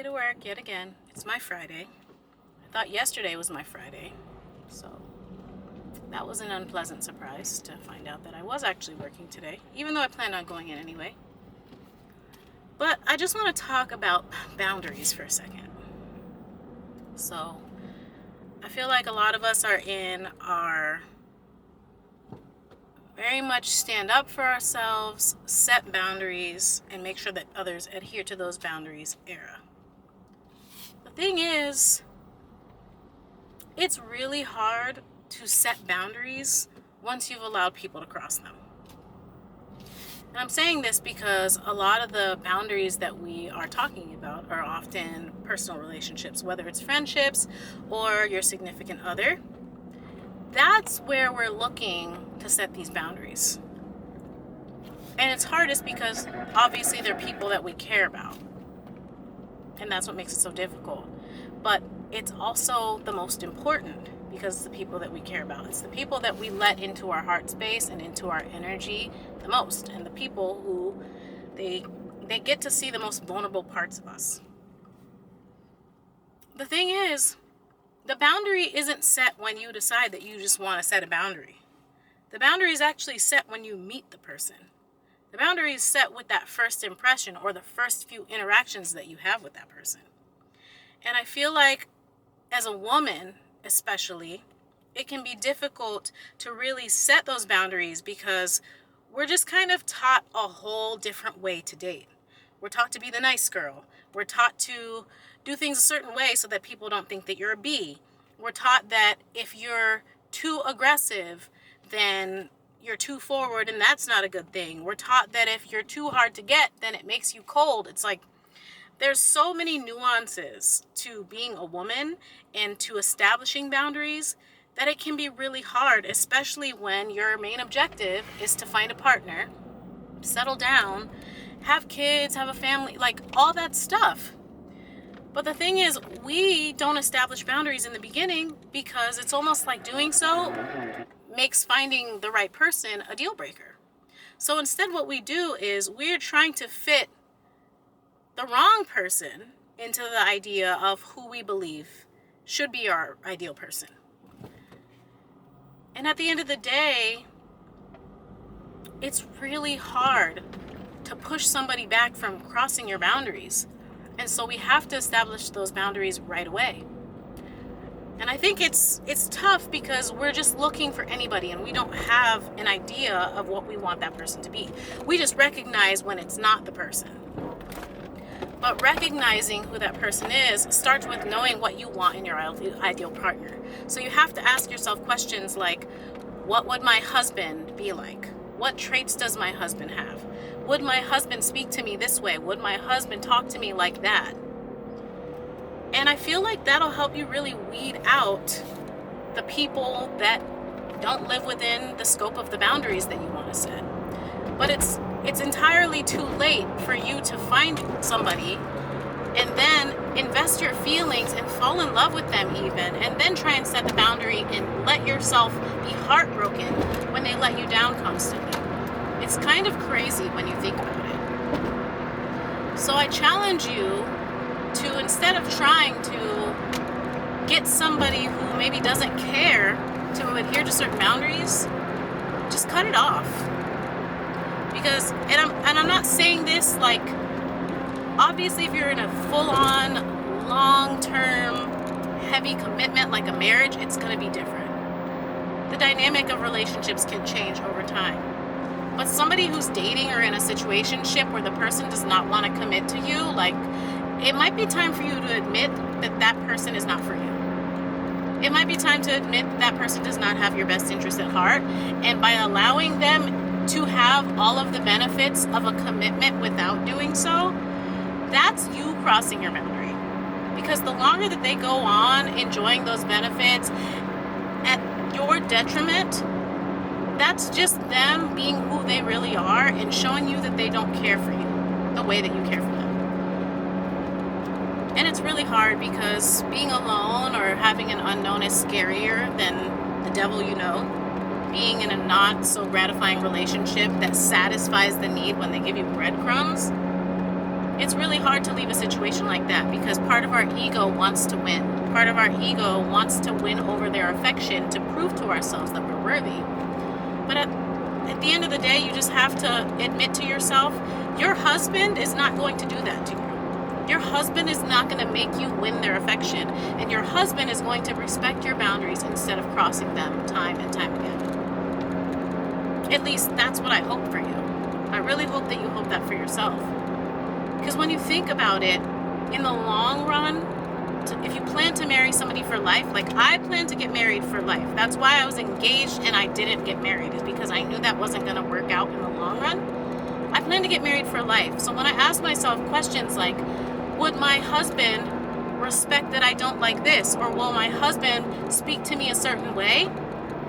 to work yet again. It's my Friday. I thought yesterday was my Friday, so that was an unpleasant surprise to find out that I was actually working today, even though I planned on going in anyway. But I just want to talk about boundaries for a second. So I feel like a lot of us are in our very much stand up for ourselves, set boundaries, and make sure that others adhere to those boundaries era. The thing is, it's really hard to set boundaries once you've allowed people to cross them. And I'm saying this because a lot of the boundaries that we are talking about are often personal relationships, whether it's friendships or your significant other. That's where we're looking to set these boundaries. And it's hardest because obviously they're people that we care about. And that's what makes it so difficult. But it's also the most important because it's the people that we care about. It's the people that we let into our heart space and into our energy the most. And the people who they get to see the most vulnerable parts of us. The thing is, the boundary isn't set when you decide that you just want to set a boundary. The boundary is actually set when you meet the person. The boundary is set with that first impression or the first few interactions that you have with that person. And I feel like as a woman, especially, it can be difficult to really set those boundaries because we're just kind of taught a whole different way to date. We're taught to be the nice girl. We're taught to do things a certain way so that people don't think that you're a B. We're taught that if you're too aggressive, then you're too forward, and that's not a good thing. We're taught that if you're too hard to get, then it makes you cold. It's like there's so many nuances to being a woman and to establishing boundaries that it can be really hard, especially when your main objective is to find a partner, settle down, have kids, have a family, like all that stuff. But the thing is, we don't establish boundaries in the beginning because it's almost like doing so makes finding the right person a deal breaker. So instead what we do is we're trying to fit the wrong person into the idea of who we believe should be our ideal person. And at the end of the day, it's really hard to push somebody back from crossing your boundaries. And so we have to establish those boundaries right away. And I think it's tough because we're just looking for anybody and we don't have an idea of what we want that person to be. We just recognize when it's not the person. But recognizing who that person is starts with knowing what you want in your ideal partner. So you have to ask yourself questions like, what would my husband be like? What traits does my husband have? Would my husband speak to me this way? Would my husband talk to me like that? And I feel like that'll help you really weed out the people that don't live within the scope of the boundaries that you want to set. But it's entirely too late for you to find somebody and then invest your feelings and fall in love with them even, and then try and set the boundary and let yourself be heartbroken when they let you down constantly. It's kind of crazy when you think about it. So I challenge you to, instead of trying to get somebody who maybe doesn't care to adhere to certain boundaries, just cut it off. Because, and I'm not saying this like, obviously if you're in a full-on, long-term, heavy commitment like a marriage, it's going to be different. The dynamic of relationships can change over time. But somebody who's dating or in a situationship where the person does not want to commit to you, like, it might be time for you to admit that that person is not for you. It might be time to admit that person does not have your best interest at heart. And by allowing them to have all of the benefits of a commitment without doing so, that's you crossing your boundary. Because the longer that they go on enjoying those benefits at your detriment, that's just them being who they really are and showing you that they don't care for you the way that you care for them. And it's really hard because being alone or having an unknown is scarier than the devil you know. Being in a not so gratifying relationship that satisfies the need when they give you breadcrumbs It's really hard to leave a situation like that because part of our ego wants to win. Part of our ego wants to win over their affection to prove to ourselves that we're worthy. But at the end of the day, you just have to admit to yourself, your husband is not going to do that to you. Your husband is not going to make you win their affection. And your husband is going to respect your boundaries instead of crossing them time and time again. At least that's what I hope for you. I really hope that you hope that for yourself. Because when you think about it, in the long run, if you plan to marry somebody for life, like I plan to get married for life. That's why I was engaged and I didn't get married, is because I knew that wasn't going to work out in the long run. I plan to get married for life. So when I ask myself questions like, would my husband respect that I don't like this? Or will my husband speak to me a certain way?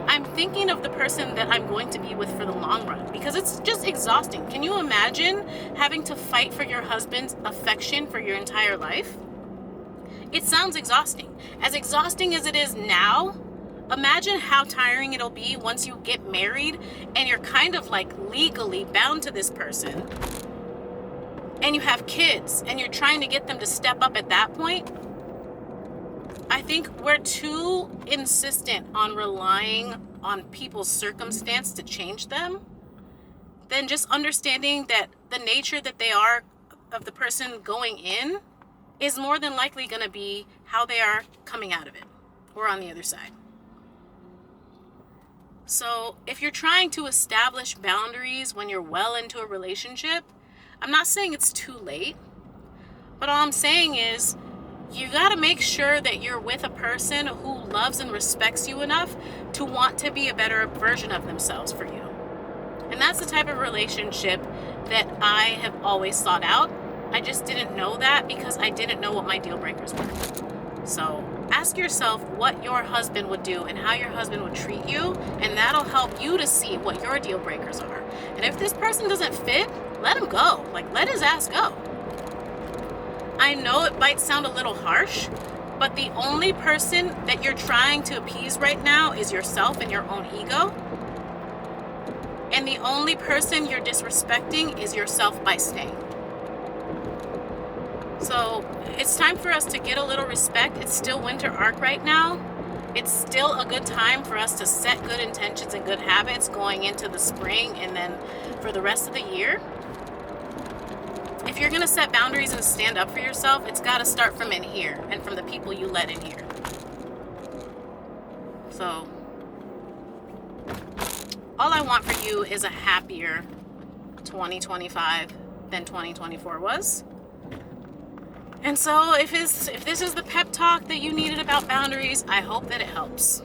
I'm thinking of the person that I'm going to be with for the long run, because it's just exhausting. Can you imagine having to fight for your husband's affection for your entire life? It sounds exhausting. As exhausting as it is now, imagine how tiring it'll be once you get married and you're kind of like legally bound to this person and you have kids and you're trying to get them to step up at that point. I think we're too insistent on relying on people's circumstance to change them than just understanding that the nature that they are of the person going in is more than likely going to be how they are coming out of it or on the other side. So if you're trying to establish boundaries when you're well into a relationship, I'm not saying it's too late, but all I'm saying is you got to make sure that you're with a person who loves and respects you enough to want to be a better version of themselves for you. And that's the type of relationship that I have always sought out. I just didn't know that because I didn't know what my deal breakers were. So ask yourself what your husband would do and how your husband would treat you, and that'll help you to see what your deal breakers are. And if this person doesn't fit, let him go. Like, let his ass go. I know it might sound a little harsh, but the only person that you're trying to appease right now is yourself and your own ego. And the only person you're disrespecting is yourself by staying. So it's time for us to get a little respect. It's still winter arc right now. It's still a good time for us to set good intentions and good habits going into the spring and then for the rest of the year. If you're going to set boundaries and stand up for yourself, it's got to start from in here and from the people you let in here. So all I want for you is a happier 2025 than 2024 was. And so if this is the pep talk that you needed about boundaries, I hope that it helps.